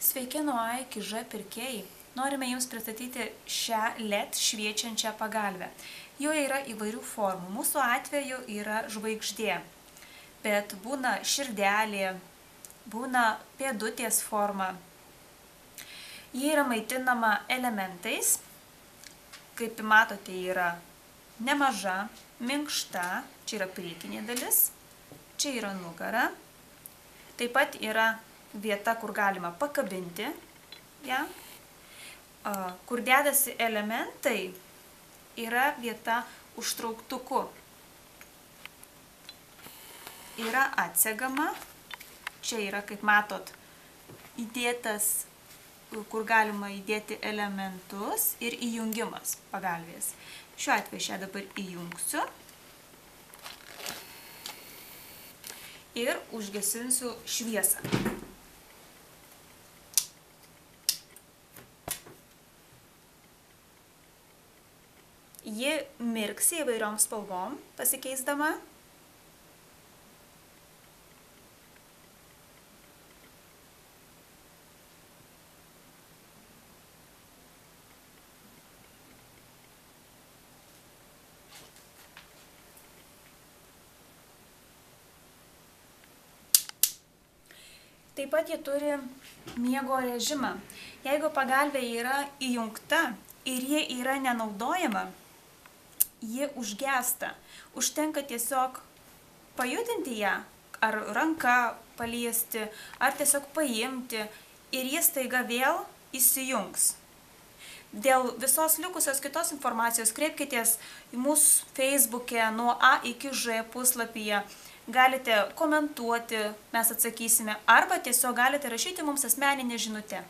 Sveiki nuo A iki Ž pirkėjai. Norime Jums pristatyti šią LED šviečiančią pagalvę. Joje yra įvairių formų. Mūsų atveju yra žvaigždė, bet būna širdelė, būna pėdutės forma. Ji yra maitinama elementais. Kaip matote, yra nemaža, minkšta. Čia yra priekinė dalis, čia yra nugara. Taip pat yra vieta, kur galima pakabinti ją. Kur dedasi elementai, yra vieta užtrauktuku. Yra atsegama. Čia yra, kaip matot, įdėtas, kur galima įdėti elementus ir įjungimas pagalvės. Šiuo atveju šią dabar įjungsiu ir užgesinsiu šviesą. Ji mirksi įvairiom spalvom pasikeisdama. Taip pat ji turi miego režimą. Jeigu pagalvė yra įjungta ir ji yra nenaudojama, ji užgęsta. Užtenka tiesiog pajudinti ją, ar ranką paliesti, ar tiesiog paimti ir ji staiga vėl įsijungs. Dėl visos likusios kitos informacijos kreipkitės į mūsų Facebook'e nuo A iki Ž puslapyje. Galite komentuoti, mes atsakysime, arba tiesiog galite rašyti mums asmeninę žinutę.